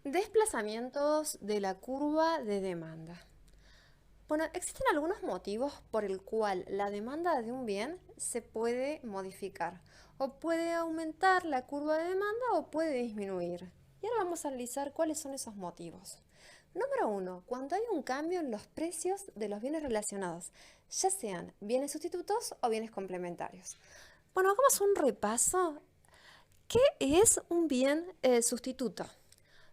Desplazamientos de la curva de demanda. Bueno, existen algunos motivos por el cual la demanda de un bien se puede modificar. O puede aumentar la curva de demanda o puede disminuir. Y ahora vamos a analizar cuáles son esos motivos. Número uno, cuando hay un cambio en los precios de los bienes relacionados, ya sean bienes sustitutos o bienes complementarios. Bueno, hagamos un repaso. ¿Qué es un bien sustituto?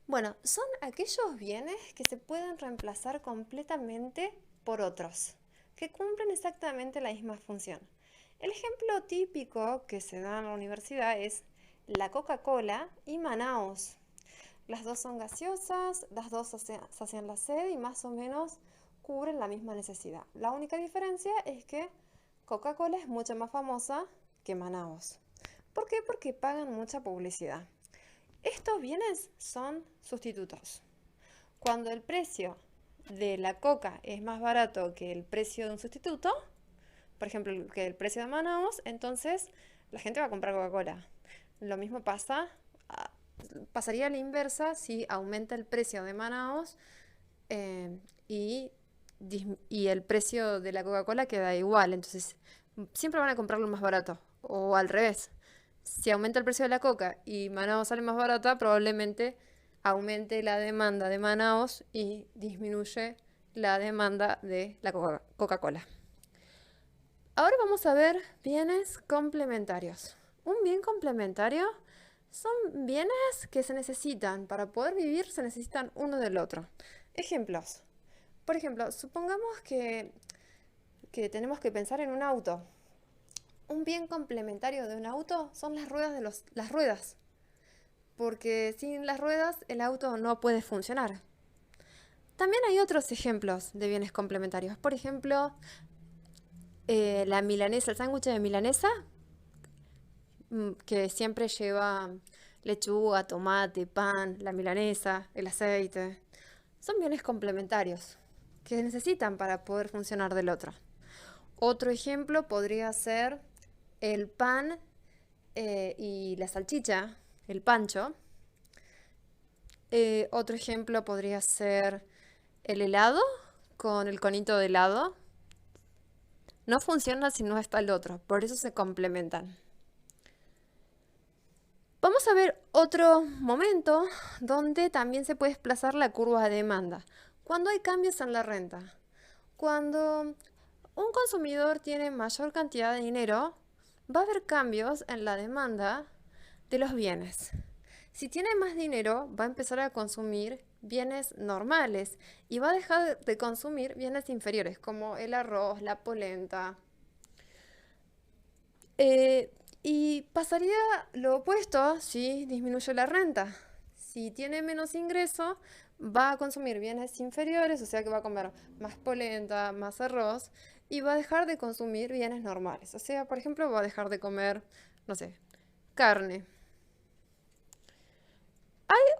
Bueno, son aquellos bienes que se pueden reemplazar completamente por otros, que cumplen exactamente la misma función. El ejemplo típico que se da en la universidad es la Coca-Cola y Manaos. Las dos son gaseosas, las dos sacian la sed y más o menos cubren la misma necesidad. La única diferencia es que Coca-Cola es mucho más famosa que Manaos. ¿Por qué? Porque pagan mucha publicidad. Estos bienes son sustitutos. Cuando el precio de la coca es más barato que el precio de un sustituto, por ejemplo, que el precio de Manaos, entonces la gente va a comprar Coca-Cola. Lo mismo pasaría a la inversa si aumenta el precio de Manaos eh, y, y el precio de la Coca-Cola queda igual. Entonces, siempre van a comprarlo más barato. O al revés. Si aumenta el precio de la coca y Manaos sale más barata, probablemente aumente la demanda de Manaos y disminuye la demanda de la Coca-Cola. Ahora vamos a ver bienes complementarios. Un bien complementario son bienes que se necesitan. Para poder vivir se necesitan uno del otro. Ejemplos. Por ejemplo, supongamos que tenemos que pensar en un auto. Un bien complementario de un auto son las ruedas las ruedas. Porque sin las ruedas el auto no puede funcionar. También hay otros ejemplos de bienes complementarios. Por ejemplo, la milanesa, el sándwich de milanesa, que siempre lleva lechuga, tomate, pan, la milanesa, el aceite. Son bienes complementarios que necesitan para poder funcionar del otro. Otro ejemplo podría ser el pan y la salchicha, el pancho. Otro ejemplo podría ser el helado con el conito de helado. No funciona si no está el otro, por eso se complementan. Vamos a ver otro momento donde también se puede desplazar la curva de demanda. Cuando hay cambios en la renta. Cuando un consumidor tiene mayor cantidad de dinero, va a haber cambios en la demanda de los bienes. Si tiene más dinero, va a empezar a consumir bienes normales y va a dejar de consumir bienes inferiores, como el arroz, la polenta. Y pasaría lo opuesto si disminuye la renta. Si tiene menos ingreso, va a consumir bienes inferiores, o sea que va a comer más polenta, más arroz, y va a dejar de consumir bienes normales. O sea, por ejemplo, va a dejar de comer, no sé, carne.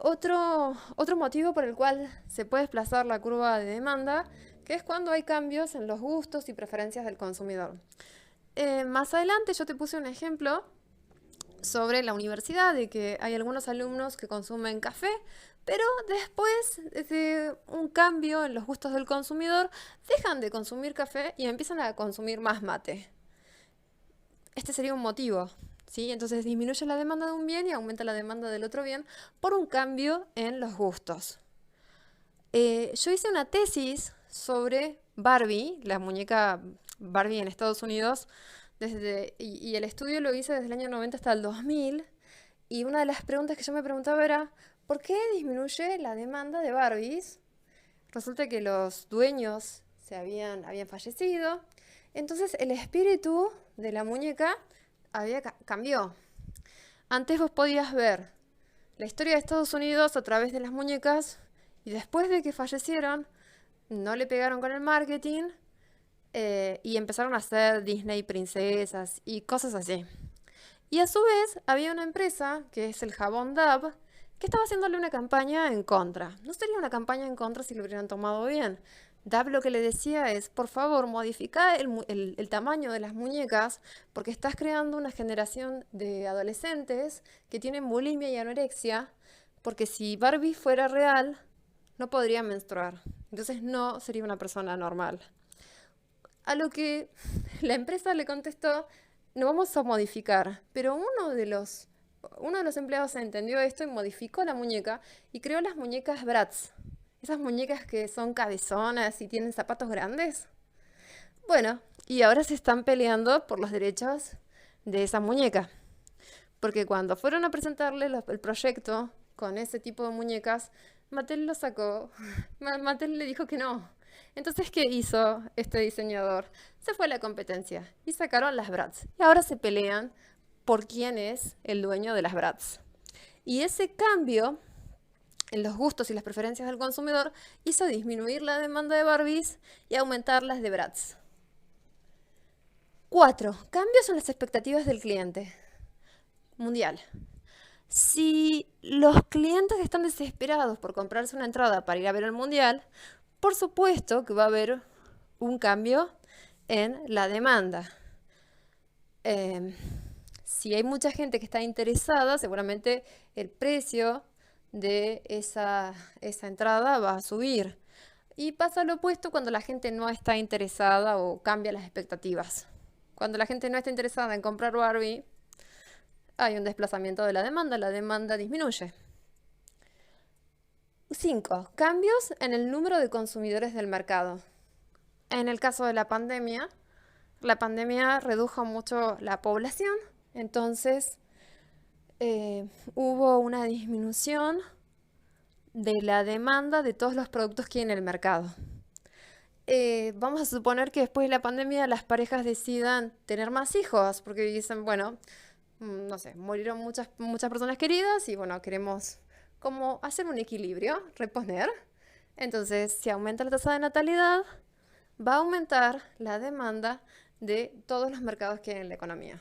Otro motivo por el cual se puede desplazar la curva de demanda, que es cuando hay cambios en los gustos y preferencias del consumidor. Más adelante yo te puse un ejemplo sobre la universidad, de que hay algunos alumnos que consumen café, pero después de un cambio en los gustos del consumidor, dejan de consumir café y empiezan a consumir más mate. Este sería un motivo, ¿sí? Entonces disminuye la demanda de un bien y aumenta la demanda del otro bien por un cambio en los gustos. Yo hice una tesis sobre Barbie, la muñeca Barbie en Estados Unidos, y el estudio lo hice desde el año 90 hasta el 2000, y una de las preguntas que yo me preguntaba era, ¿por qué disminuye la demanda de Barbies? Resulta que los dueños habían fallecido, entonces el espíritu de la muñeca cambió. Antes vos podías ver la historia de Estados Unidos a través de las muñecas y después de que fallecieron no le pegaron con el marketing y empezaron a hacer Disney princesas y cosas así. Y a su vez había una empresa, que es el jabón Dove, que estaba haciéndole una campaña en contra. No sería una campaña en contra si lo hubieran tomado bien. Dove lo que le decía es, por favor, modifica el tamaño de las muñecas porque estás creando una generación de adolescentes que tienen bulimia y anorexia porque si Barbie fuera real, no podría menstruar. Entonces no sería una persona normal. A lo que la empresa le contestó, no vamos a modificar, pero uno de los empleados entendió esto y modificó la muñeca y creó las muñecas Bratz. Esas muñecas que son cabezonas y tienen zapatos grandes. Bueno, y ahora se están peleando por los derechos de esa muñeca. Porque cuando fueron a presentarle el proyecto con ese tipo de muñecas, Mattel lo sacó. Mattel le dijo que no. Entonces, ¿qué hizo este diseñador? Se fue a la competencia y sacaron las Bratz. Y ahora se pelean por quién es el dueño de las Bratz. Y ese cambio en los gustos y las preferencias del consumidor hizo disminuir la demanda de Barbies y aumentar las de Bratz. 4. Cambios en las expectativas del cliente mundial. Si los clientes están desesperados por comprarse una entrada para ir a ver el mundial, por supuesto que va a haber un cambio en la demanda. Si hay mucha gente que está interesada, seguramente el precio de esa entrada va a subir. Y pasa lo opuesto cuando la gente no está interesada o cambia las expectativas. Cuando la gente no está interesada en comprar Barbie, hay un desplazamiento de la demanda disminuye. 5. Cambios en el número de consumidores del mercado. En el caso de la pandemia redujo mucho la población, entonces hubo una disminución de la demanda de todos los productos que hay en el mercado. Vamos a suponer que después de la pandemia las parejas decidan tener más hijos, porque dicen, bueno, no sé, murieron muchas personas queridas y bueno, queremos como hacer un equilibrio, reponer. Entonces, si aumenta la tasa de natalidad, va a aumentar la demanda de todos los mercados que hay en la economía.